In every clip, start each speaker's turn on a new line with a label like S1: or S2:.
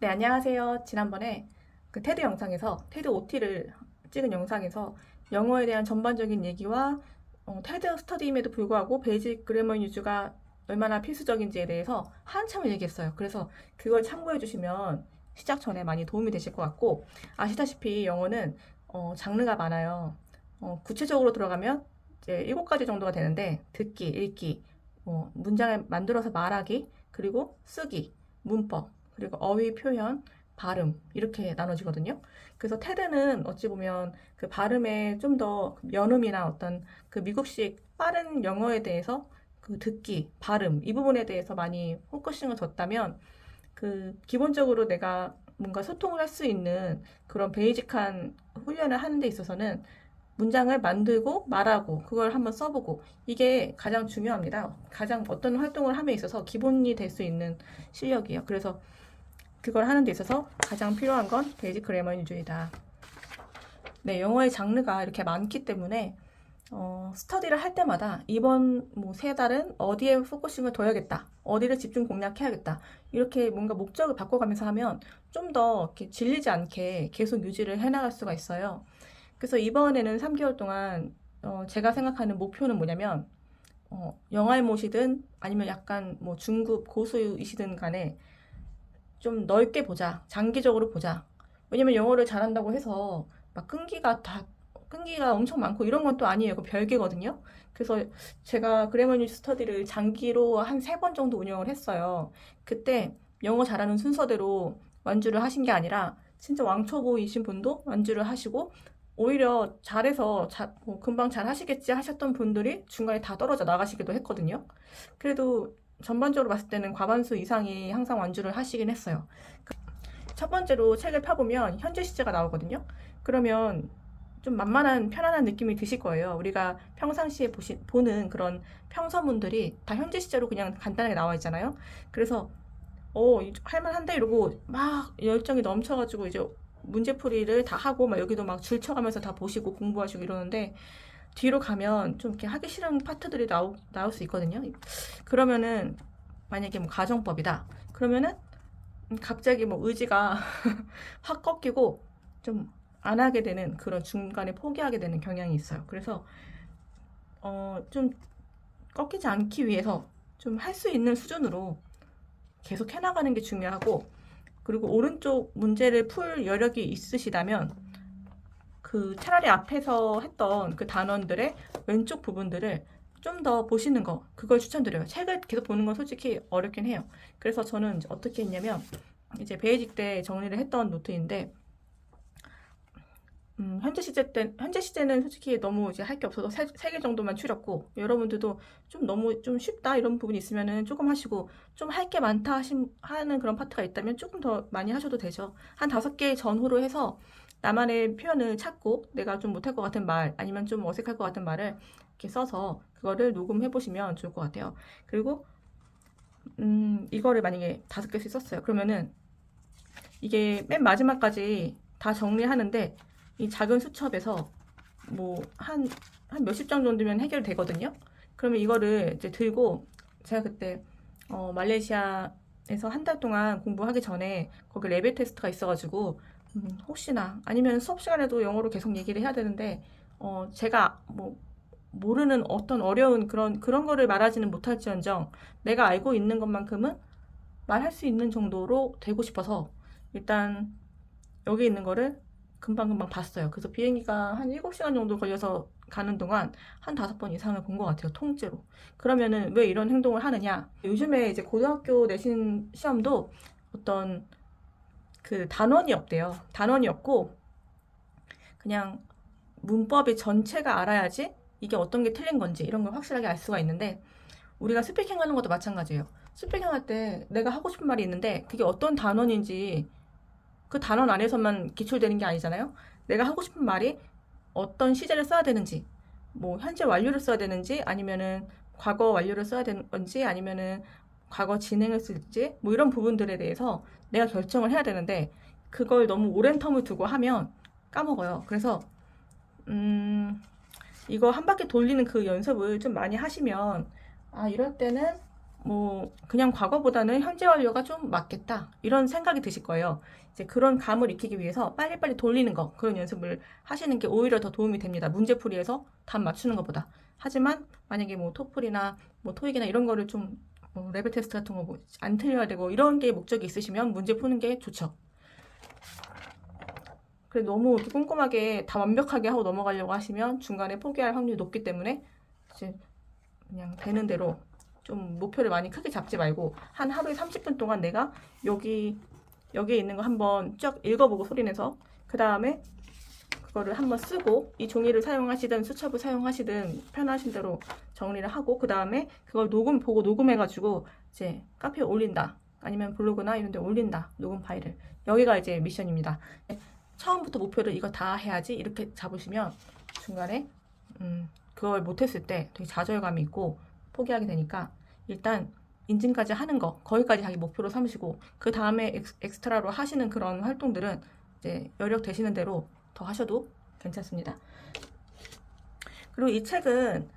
S1: 네, 안녕하세요. 지난번에 그 테드 영상에서, 테드 OT를 찍은 영상에서 영어에 대한 전반적인 얘기와 테드 스터디임에도 불구하고 베이직 그래머 유즈가 얼마나 필수적인지에 대해서 한참을 얘기했어요. 그래서 그걸 참고해 주시면 시작 전에 많이 도움이 되실 것 같고, 아시다시피 영어는 장르가 많아요. 구체적으로 들어가면 이제 7가지 정도가 되는데, 듣기, 읽기, 문장을 만들어서 말하기, 그리고 쓰기, 문법, 그리고 어휘, 표현, 발음 이렇게 나눠지거든요. 그래서 테드는 어찌 보면 그 발음에 좀 더 연음이나 어떤 그 미국식 빠른 영어에 대해서 그 듣기, 발음 이 부분에 대해서 많이 포커싱을 뒀다면 그 기본적으로 내가 뭔가 소통을 할 수 있는 그런 베이직한 훈련을 하는 데 있어서는 문장을 만들고 말하고 그걸 한번 써보고 이게 가장 중요합니다. 가장 어떤 활동을 함에 있어서 기본이 될 수 있는 실력이에요. 그래서 그걸 하는 데 있어서 가장 필요한 건 베이직 그래머 유주이다. 네, 영어의 장르가 이렇게 많기 때문에 스터디를 할 때마다 이번 뭐 3달은 어디에 포커싱을 둬야겠다. 어디를 집중 공략해야겠다. 이렇게 뭔가 목적을 바꿔가면서 하면 좀 더 이렇게 질리지 않게 계속 유지를 해나갈 수가 있어요. 그래서 이번에는 3개월 동안 제가 생각하는 목표는 뭐냐면 영알못이든 아니면 약간 뭐 중급 고수이시든 간에 좀 넓게 보자. 장기적으로 보자. 왜냐면 영어를 잘한다고 해서 막 끈기가 엄청 많고 이런 건 또 아니에요. 그 별개거든요. 그래서 제가 그래머 뉴스 스터디를 장기로 한 3번 정도 운영을 했어요. 그때 영어 잘하는 순서대로 완주를 하신 게 아니라 진짜 왕초보이신 분도 완주를 하시고 오히려 잘해서 뭐 금방 잘 하시겠지 하셨던 분들이 중간에 다 떨어져 나가시기도 했거든요. 그래도 전반적으로 봤을 때는 과반수 이상이 항상 완주를 하시긴 했어요. 첫 번째로 책을 펴보면 현재 시제가 나오거든요. 그러면 좀 만만한 편안한 느낌이 드실 거예요. 우리가 평상시에 보는 그런 평서문들이 다 현재 시제로 그냥 간단하게 나와 있잖아요. 그래서 할만한데 이러고 막 열정이 넘쳐가지고 이제 문제풀이를 다 하고 막 여기도 막 줄 쳐가면서 다 보시고 공부하시고 이러는데 뒤로 가면 좀 이렇게 하기 싫은 파트들이 나올 수 있거든요. 그러면은 만약에 뭐 가정법이다. 그러면은 갑자기 뭐 의지가 확 꺾이고 좀 안 하게 되는 그런 중간에 포기하게 되는 경향이 있어요. 그래서 좀 꺾이지 않기 위해서 좀 할 수 있는 수준으로 계속 해나가는 게 중요하고 그리고 오른쪽 문제를 풀 여력이 있으시다면 그 차라리 앞에서 했던 그 단원들의 왼쪽 부분들을 좀 더 보시는 거 그걸 추천드려요. 책을 계속 보는 건 솔직히 어렵긴 해요. 그래서 저는 이제 어떻게 했냐면 이제 베이직 때 정리를 했던 노트인데 현재 시제는 솔직히 너무 이제 할 게 없어서 3개 정도만 추렸고, 여러분들도 좀 너무 좀 쉽다 이런 부분이 있으면은 조금 하시고, 좀 할 게 많다 하는 그런 파트가 있다면 조금 더 많이 하셔도 되죠. 한 5개 전후로 해서 나만의 표현을 찾고, 내가 좀 못할 것 같은 말, 아니면 좀 어색할 것 같은 말을 이렇게 써서 그거를 녹음해 보시면 좋을 것 같아요. 그리고, 이거를 만약에 5개씩 썼어요. 그러면은 이게 맨 마지막까지 다 정리하는데 이 작은 수첩에서 뭐 한 몇십 장 정도면 해결되거든요. 그러면 이거를 이제 들고 제가 그때 말레이시아에서 한 달 동안 공부하기 전에 거기 레벨 테스트가 있어가지고 혹시나 아니면 수업 시간에도 영어로 계속 얘기를 해야 되는데 제가 뭐 모르는 어떤 어려운 그런 거를 말하지는 못할지언정 내가 알고 있는 것만큼은 말할 수 있는 정도로 되고 싶어서 일단 여기 있는 거를 금방금방 봤어요. 그래서 비행기가 한 7시간 정도 걸려서 가는 동안 한 5번 이상을 본 것 같아요. 통째로. 그러면은 왜 이런 행동을 하느냐? 요즘에 이제 고등학교 내신 시험도 어떤 그 단원이 없대요. 단원이 없고 그냥 문법의 전체가 알아야지 이게 어떤 게 틀린 건지 이런 걸 확실하게 알 수가 있는데 우리가 스피킹 하는 것도 마찬가지예요. 스피킹 할 때 내가 하고 싶은 말이 있는데 그게 어떤 단원인지 그 단원 안에서만 기출되는 게 아니잖아요. 내가 하고 싶은 말이 어떤 시제를 써야 되는지, 뭐 현재 완료를 써야 되는지, 아니면은 과거 완료를 써야 되는 건지, 아니면은 과거 진행을 쓸지, 뭐 이런 부분들에 대해서 내가 결정을 해야 되는데 그걸 너무 오랜 텀을 두고 하면 까먹어요. 그래서 이거 한 바퀴 돌리는 그 연습을 좀 많이 하시면 이럴 때는 뭐 그냥 과거보다는 현재 완료가 좀 맞겠다 이런 생각이 드실 거예요. 이제 그런 감을 익히기 위해서 빨리빨리 돌리는 거, 그런 연습을 하시는 게 오히려 더 도움이 됩니다. 문제풀이에서 답 맞추는 것보다. 하지만 만약에 뭐 토플이나 뭐 토익이나 이런 거를 좀 레벨 테스트 같은 거 뭐 안 틀려야 되고 이런 게 목적이 있으시면 문제 푸는 게 좋죠. 그래 너무 이렇게 꼼꼼하게 다 완벽하게 하고 넘어가려고 하시면 중간에 포기할 확률이 높기 때문에 이제 그냥 되는 대로 좀 목표를 많이 크게 잡지 말고 한 하루에 30분 동안 내가 여기에 있는 거 한번 쭉 읽어보고 소리내서 그 다음에 그거를 한번 쓰고 이 종이를 사용하시든 수첩을 사용하시든 편하신 대로 정리를 하고 그 다음에 그걸 보고 녹음해가지고 이제 카페에 올린다 아니면 블로그나 이런 데 올린다 녹음 파일을 여기가 이제 미션입니다. 처음부터 목표를 이거 다 해야지 이렇게 잡으시면 중간에 그걸 못했을 때 되게 좌절감이 있고 포기하게 되니까 일단 인증까지 하는 거 거기까지 자기 목표로 삼으시고 그 다음에 엑스트라로 하시는 그런 활동들은 이제 여력 되시는 대로 더 하셔도 괜찮습니다. 그리고 이 책은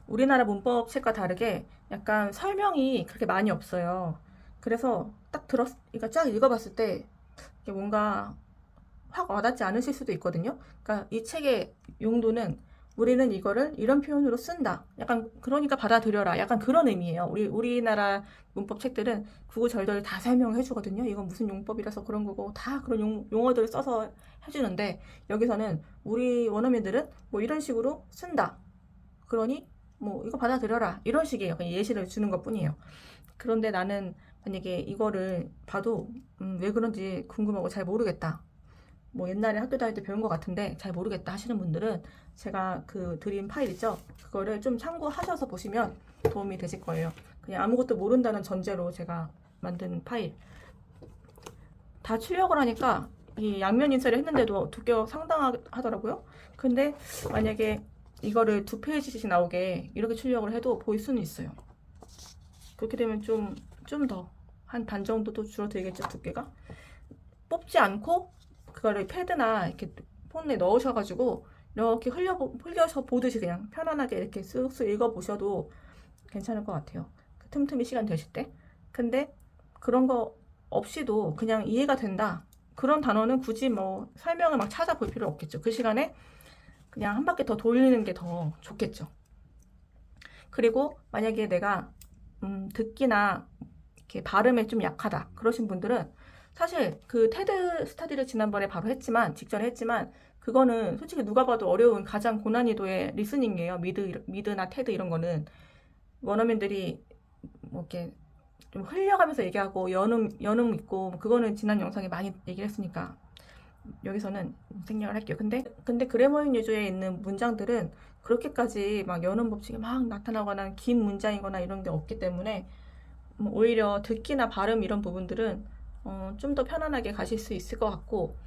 S1: 우리나라 문법 책과 다르게 약간 설명이 그렇게 많이 없어요. 그래서 딱 그러니까 쫙 읽어봤을 때 이게 뭔가 확 와닿지 않으실 수도 있거든요. 그러니까 이 책의 용도는 우리는 이거를 이런 표현으로 쓴다. 약간 그러니까 받아들여라. 약간 그런 의미예요. 우리나라 문법 책들은 구구절절 다 설명해 주거든요. 이건 무슨 용법이라서 그런 거고 다 그런 용어들을 써서 해주는데 여기서는 우리 원어민들은 뭐 이런 식으로 쓴다. 그러니 뭐 이거 받아들여라. 이런 식이에요. 그냥 예시를 주는 것 뿐이에요. 그런데 나는 만약에 이거를 봐도 왜 그런지 궁금하고 잘 모르겠다. 뭐 옛날에 학교 다닐 때 배운 것 같은데 잘 모르겠다 하시는 분들은 제가 그 드린 파일 있죠? 그거를 좀 참고하셔서 보시면 도움이 되실 거예요. 그냥 아무것도 모른다는 전제로 제가 만든 파일. 다 출력을 하니까 이 양면 인쇄를 했는데도 두께가 상당하더라고요. 근데 만약에 이거를 2페이지씩 나오게 이렇게 출력을 해도 보일 수는 있어요. 그렇게 되면 좀 더 한 반 정도 또 줄어들겠죠, 두께가. 뽑지 않고 그거를 패드나 이렇게 폰에 넣으셔가지고 이렇게 흘려서 보듯이 그냥 편안하게 이렇게 쓱쓱 읽어보셔도 괜찮을 것 같아요. 틈틈이 시간 되실 때. 근데 그런 거 없이도 그냥 이해가 된다. 그런 단어는 굳이 뭐 설명을 막 찾아볼 필요 없겠죠. 그 시간에 그냥 한 바퀴 더 돌리는 게 더 좋겠죠. 그리고 만약에 내가 듣기나 이렇게 발음에 좀 약하다. 그러신 분들은 사실 그 테드 스터디를 지난번에 바로 했지만 직전에 했지만 그거는 솔직히 누가 봐도 어려운 가장 고난이도의 리스닝이에요. 미드나 테드 이런 거는 원어민들이 뭐 이렇게 좀 흘려가면서 얘기하고 연음 있고 그거는 지난 영상에 많이 얘기를 했으니까 여기서는 생략을 할게요. 근데 그래머인 유저에 있는 문장들은 그렇게까지 막 연음 법칙이 막 나타나거나 긴 문장이거나 이런 게 없기 때문에 오히려 듣기나 발음 이런 부분들은 좀 더 편안하게 가실 수 있을 것 같고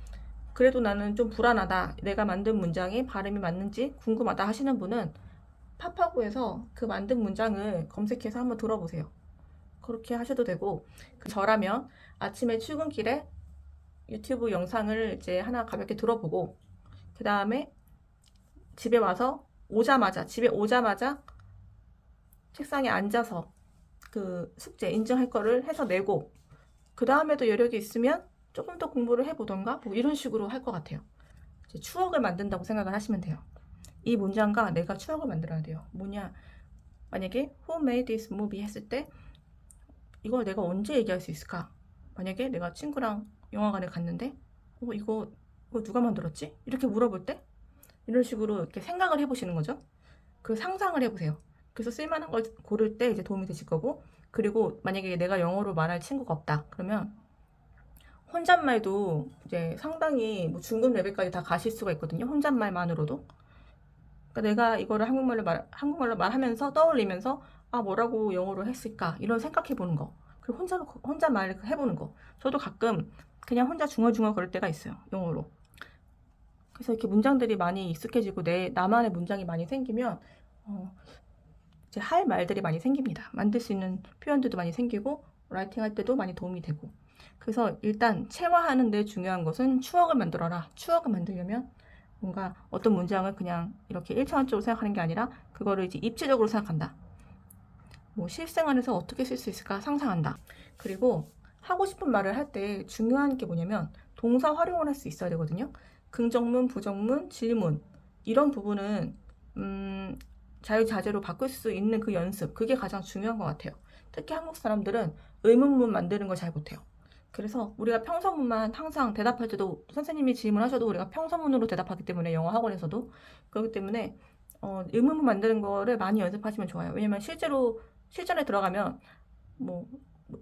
S1: 그래도 나는 좀 불안하다. 내가 만든 문장이 발음이 맞는지 궁금하다 하시는 분은 팝하고에서 그 만든 문장을 검색해서 한번 들어보세요. 그렇게 하셔도 되고 저라면 아침에 출근길에 유튜브 영상을 이제 하나 가볍게 들어보고 그 다음에 집에 오자마자 책상에 앉아서 그 숙제 인증할 거를 해서 내고 그 다음에도 여력이 있으면 조금 더 공부를 해보던가 뭐 이런 식으로 할 것 같아요. 이제 추억을 만든다고 생각을 하시면 돼요. 이 문장과 내가 추억을 만들어야 돼요. 뭐냐 만약에 Who made this movie 했을 때 이걸 내가 언제 얘기할 수 있을까? 만약에 내가 친구랑 영화관에 갔는데 이거 누가 만들었지? 이렇게 물어볼 때 이런 식으로 이렇게 생각을 해보시는 거죠. 그 상상을 해보세요. 그래서 쓸만한 걸 고를 때 이제 도움이 되실 거고 그리고 만약에 내가 영어로 말할 친구가 없다 그러면 혼잣말도 이제 상당히 뭐 중급 레벨까지 다 가실 수가 있거든요. 혼잣말만으로도. 그러니까 내가 이거를 한국말로 말하면서 떠올리면서 뭐라고 영어로 했을까 이런 생각해 보는 거. 그리고 혼자 말 해보는 거. 저도 가끔 그냥 혼자 중얼중얼 거릴 때가 있어요. 영어로. 그래서 이렇게 문장들이 많이 익숙해지고 나만의 문장이 많이 생기면 이제 할 말들이 많이 생깁니다. 만들 수 있는 표현들도 많이 생기고 라이팅 할 때도 많이 도움이 되고 그래서 일단 체화하는 데 중요한 것은 추억을 만들어라. 추억을 만들려면 뭔가 어떤 문장을 그냥 이렇게 일차원적으로 생각하는 게 아니라 그거를 이제 입체적으로 생각한다. 뭐 실생활에서 어떻게 쓸 수 있을까 상상한다. 그리고 하고 싶은 말을 할 때 중요한 게 뭐냐면 동사 활용을 할 수 있어야 되거든요. 긍정문, 부정문, 질문 이런 부분은 자유자재로 바꿀 수 있는 그 연습, 그게 가장 중요한 것 같아요. 특히 한국 사람들은 의문문 만드는 걸 잘 못해요. 그래서 우리가 평서문만 항상 대답할 때도 선생님이 질문하셔도 우리가 평서문으로 대답하기 때문에 영어 학원에서도 그렇기 때문에 의문문 만드는 거를 많이 연습하시면 좋아요. 왜냐면 실제로 실전에 들어가면 뭐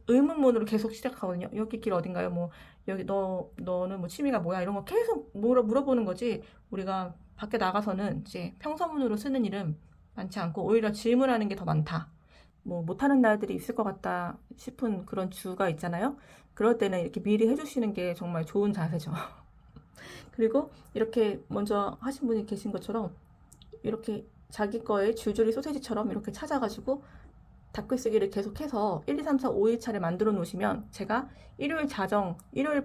S1: 의문문으로 계속 시작하거든요. 여기 길 어딘가요? 뭐 여기 너는 뭐 취미가 뭐야? 이런 거 계속 물어보는 거지. 우리가 밖에 나가서는 이제 평서문으로 쓰는 일은 많지 않고 오히려 질문하는 게 더 많다. 뭐 못하는 날들이 있을 것 같다 싶은 그런 주가 있잖아요. 그럴 때는 이렇게 미리 해주시는 게 정말 좋은 자세죠. 그리고 이렇게 먼저 하신 분이 계신 것처럼 이렇게 자기 거에 줄줄이 소세지처럼 이렇게 찾아가지고 닫글쓰기를 계속해서 1, 2, 3, 4, 5일 차례 만들어 놓으시면 제가 일요일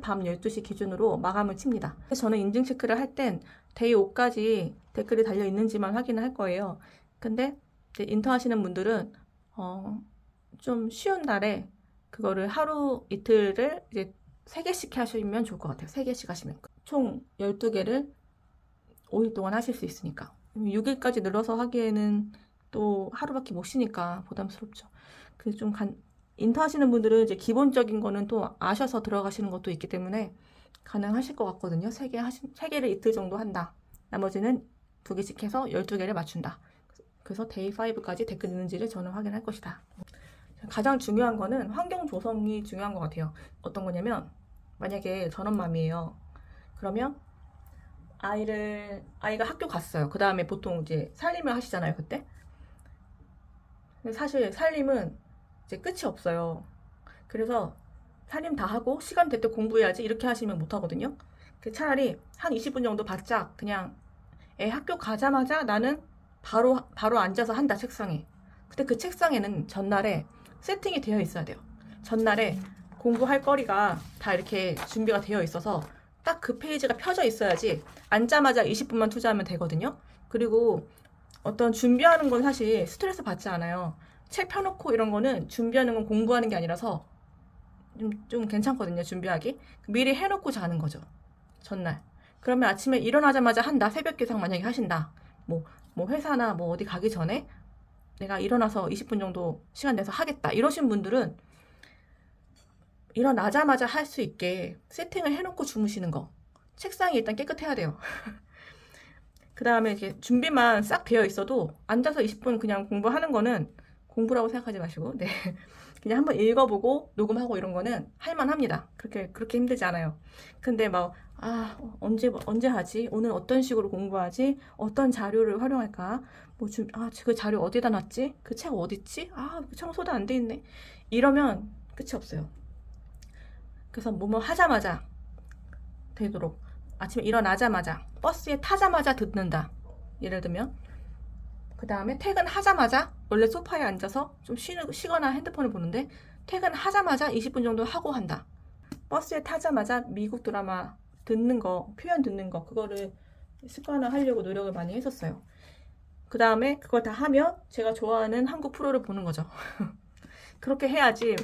S1: 밤 12시 기준으로 마감을 칩니다. 저는 인증 체크를 할 땐 데이 5까지 댓글이 달려 있는지만 확인을 할 거예요. 근데 이제 인터 하시는 분들은 좀 쉬운 날에 그거를 하루 이틀을 이제 3개씩 하시면 좋을 것 같아요. 3개씩 하시면. 총 12개를 5일 동안 하실 수 있으니까. 6일까지 늘어서 하기에는 또 하루밖에 못 쉬니까 부담스럽죠. 그래서 좀 인터 하시는 분들은 이제 기본적인 거는 또 아셔서 들어가시는 것도 있기 때문에 가능하실 것 같거든요. 3개를 이틀 정도 한다. 나머지는 2개씩 해서 12개를 맞춘다. 그래서 데이 5까지 댓글 있는지를 저는 확인할 것이다. 가장 중요한 거는 환경 조성이 중요한 것 같아요. 어떤 거냐면 만약에 전업맘이에요. 그러면 아이가 학교 갔어요. 그 다음에 보통 이제 살림을 하시잖아요, 그때. 근데 사실 살림은 이제 끝이 없어요. 그래서 살림 다 하고 시간 될 때 공부해야지 이렇게 하시면 못 하거든요. 차라리 한 20분 정도 바짝 그냥 애 학교 가자마자 나는 바로 앉아서 한다, 책상에. 근데 그 책상에는 전날에 세팅이 되어 있어야 돼요. 전날에 공부할 거리가 다 이렇게 준비가 되어 있어서 딱 그 페이지가 펴져 있어야지 앉자마자 20분만 투자하면 되거든요. 그리고 어떤 준비하는 건 사실 스트레스 받지 않아요. 책 펴놓고 이런 거는 준비하는 건 공부하는 게 아니라서 좀 괜찮거든요, 준비하기. 미리 해놓고 자는 거죠, 전날. 그러면 아침에 일어나자마자 한다. 새벽 기상 만약에 하신다. 뭐 회사나 뭐 어디 가기 전에 내가 일어나서 20분 정도 시간 내서 하겠다. 이러신 분들은 일어나자마자 할 수 있게 세팅을 해놓고 주무시는 거. 책상이 일단 깨끗해야 돼요. 그 다음에 이렇게 준비만 싹 되어 있어도 앉아서 20분 그냥 공부하는 거는 공부라고 생각하지 마시고, 네. 그냥 한번 읽어보고 녹음하고 이런 거는 할만합니다. 그렇게 힘들지 않아요. 근데 막, 언제 하지? 오늘 어떤 식으로 공부하지? 어떤 자료를 활용할까? 그 자료 어디다 놨지? 그 책 어딨지? 청소도 안 돼 있네. 이러면 끝이 없어요. 그래서 뭐뭐 하자마자 되도록 아침에 일어나자마자 버스에 타자마자 듣는다. 예를 들면 그 다음에 퇴근하자마자 원래 소파에 앉아서 좀 쉬거나 핸드폰을 보는데 퇴근하자마자 20분 정도 하고 한다. 버스에 타자마자 미국 드라마 듣는 거, 표현 듣는 거 그거를 습관화하려고 노력을 많이 했었어요. 그 다음에 그걸 다 하면 제가 좋아하는 한국 프로를 보는 거죠. 그렇게 해야지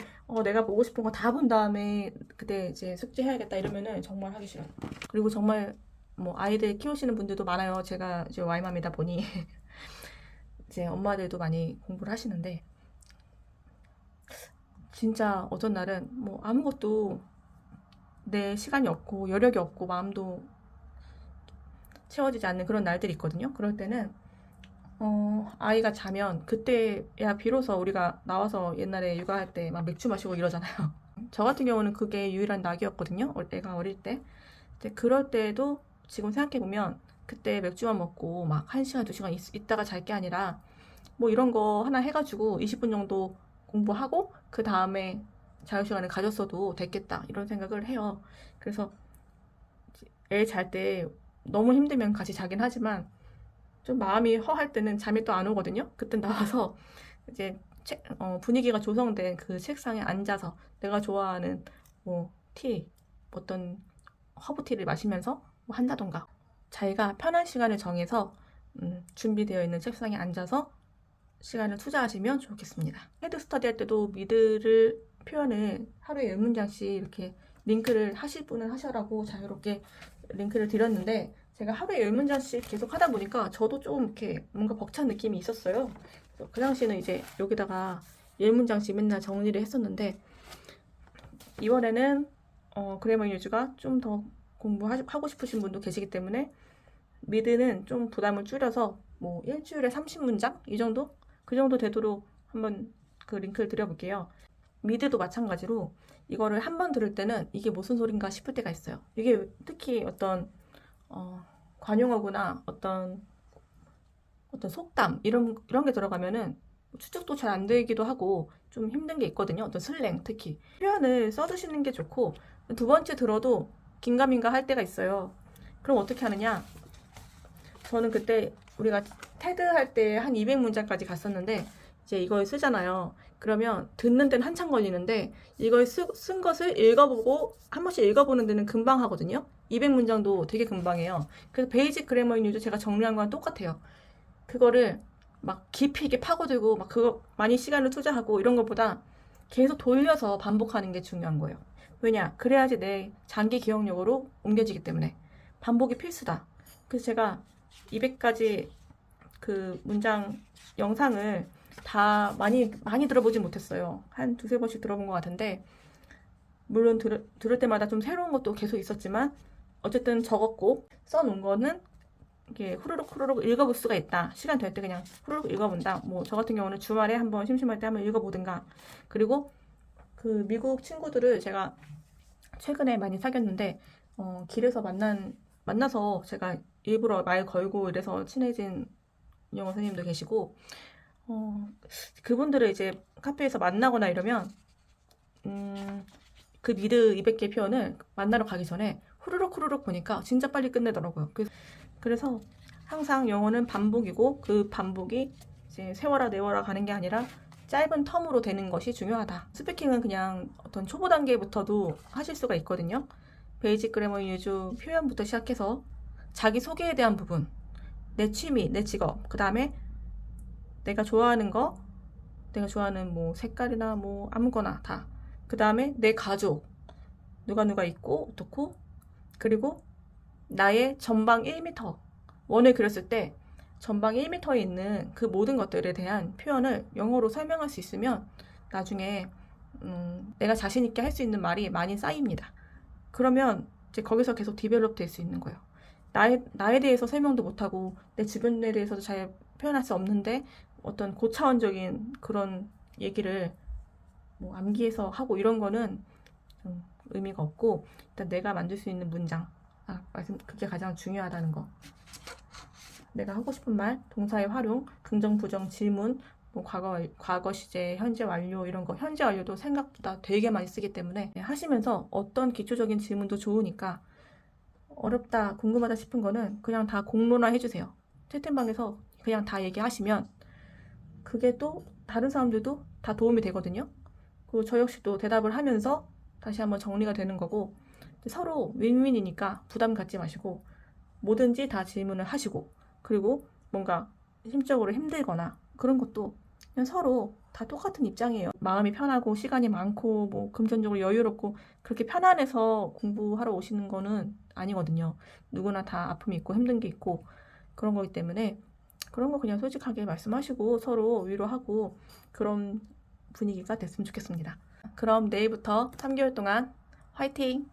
S1: 내가 보고 싶은 거 다 본 다음에 그때 이제 숙제해야겠다 이러면은 정말 하기 싫어요. 그리고 정말 뭐 아이들 키우시는 분들도 많아요. 제가 이제 와이맘이다 보니 이제 엄마들도 많이 공부를 하시는데 진짜 어떤 날은 뭐 아무것도 내 시간이 없고 여력이 없고 마음도 채워지지 않는 그런 날들이 있거든요. 그럴 때는 아이가 자면 그때야 비로소 우리가 나와서 옛날에 육아할 때 막 맥주 마시고 이러잖아요. 저 같은 경우는 그게 유일한 낙이었거든요. 애가 어릴 때. 근데 그럴 때도 지금 생각해보면 그때 맥주만 먹고 막 1시간, 2시간 있다가 잘 게 아니라 뭐 이런 거 하나 해가지고 20분 정도 공부하고 그 다음에 자유시간을 가졌어도 됐겠다 이런 생각을 해요. 그래서 애 잘 때 너무 힘들면 같이 자긴 하지만 좀 마음이 허할 때는 잠이 또 안 오거든요. 그때 나와서 이제 분위기가 조성된 그 책상에 앉아서 내가 좋아하는 뭐 어떤 허브티를 마시면서 뭐 한다던가 자기가 편한 시간을 정해서 준비되어 있는 책상에 앉아서 시간을 투자하시면 좋겠습니다. 헤드 스터디 할 때도 미드를 표현을 하루에 10문장씩 이렇게 링크를 하실 분은 하셔라고 자유롭게 링크를 드렸는데 제가 하루에 10문장씩 계속 하다 보니까 저도 좀 이렇게 뭔가 벅찬 느낌이 있었어요. 그래서 그 당시에는 이제 여기다가 10문장씩 맨날 정리를 했었는데 이번에는 그래머 유즈가 좀 더 공부하고 싶으신 분도 계시기 때문에 미드는 좀 부담을 줄여서 뭐 일주일에 30문장? 이 정도? 그 정도 되도록 한번 그 링크를 드려볼게요. 미드도 마찬가지로 이거를 한 번 들을 때는 이게 무슨 소린가 싶을 때가 있어요. 이게 특히 어떤 관용어구나 어떤 속담 이런 게 들어가면은 추측도 잘 안 되기도 하고 좀 힘든 게 있거든요. 어떤 슬랭 특히 표현을 써두시는 게 좋고 두 번째 들어도 긴가민가 할 때가 있어요. 그럼 어떻게 하느냐? 저는 그때 우리가 테드 할 때 한 200문장까지 갔었는데 이제 이걸 쓰잖아요. 그러면 듣는 데는 한참 걸리는데 이걸 쓴 것을 읽어보고 한 번씩 읽어보는 데는 금방 하거든요. 200문장도 되게 금방해요. 그래서 베이직 그래머 유즈 제가 정리한 거랑 똑같아요. 그거를 막 깊이 있게 파고들고 막 그거 많이 시간을 투자하고 이런 것보다 계속 돌려서 반복하는 게 중요한 거예요. 왜냐? 그래야지 내 장기 기억력으로 옮겨지기 때문에 반복이 필수다. 그래서 제가 200가지 그 문장 영상을 다 많이 들어보진 못했어요. 한 두세 번씩 들어본 것 같은데 물론 들을 때마다 좀 새로운 것도 계속 있었지만 어쨌든 적었고 써놓은 거는 이렇게 후루룩 읽어볼 수가 있다. 시간 될 때 그냥 후루룩 읽어본다. 뭐 저 같은 경우는 주말에 한번 심심할 때 한번 읽어보든가. 그리고 그 미국 친구들을 제가 최근에 많이 사귀었는데 길에서 만나서 제가 일부러 말 걸고 이래서 친해진 영어 선생님도 계시고 그분들을 이제 카페에서 만나거나 이러면 그 미드 200개 표현을 만나러 가기 전에 후루룩 보니까 진짜 빨리 끝내더라고요. 그래서 항상 영어는 반복이고 그 반복이 이제 세워라 내워라 가는 게 아니라 짧은 텀으로 되는 것이 중요하다. 스피킹은 그냥 어떤 초보 단계부터도 하실 수가 있거든요. 베이직 그래머 유즈 표현부터 시작해서 자기 소개에 대한 부분, 내 취미, 내 직업, 그 다음에 내가 좋아하는 거, 내가 좋아하는 뭐 색깔이나 뭐 아무거나 다. 그 다음에 내 가족, 누가 있고 어떻고, 그리고 나의 전방 1m, 원을 그렸을 때 전방 1m에 있는 그 모든 것들에 대한 표현을 영어로 설명할 수 있으면 나중에 내가 자신 있게 할 수 있는 말이 많이 쌓입니다. 그러면 이제 거기서 계속 디벨롭 될 수 있는 거예요. 나에 대해서 설명도 못하고 내 주변에 대해서도 잘 표현할 수 없는데 어떤 고차원적인 그런 얘기를 뭐 암기해서 하고 이런 거는 좀 의미가 없고 일단 내가 만들 수 있는 문장 그게 가장 중요하다는 거. 내가 하고 싶은 말, 동사의 활용, 긍정, 부정, 질문, 뭐 과거 시제, 현재 완료 이런 거. 현재 완료도 생각보다 되게 많이 쓰기 때문에 하시면서 어떤 기초적인 질문도 좋으니까 어렵다, 궁금하다 싶은 거는 그냥 다 공론화 해주세요. 채팅방에서 그냥 다 얘기하시면 그게 또 다른 사람들도 다 도움이 되거든요. 그리고 저 역시도 대답을 하면서 다시 한번 정리가 되는 거고 서로 윈윈이니까 부담 갖지 마시고 뭐든지 다 질문을 하시고 그리고 뭔가 심적으로 힘들거나 그런 것도 그냥 서로 다 똑같은 입장이에요. 마음이 편하고 시간이 많고 뭐 금전적으로 여유롭고 그렇게 편안해서 공부하러 오시는 거는 아니거든요. 누구나 다 아픔이 있고 힘든 게 있고 그런 거기 때문에 그런 거 그냥 솔직하게 말씀하시고 서로 위로하고 그런 분위기가 됐으면 좋겠습니다. 그럼 내일부터 3개월 동안 화이팅!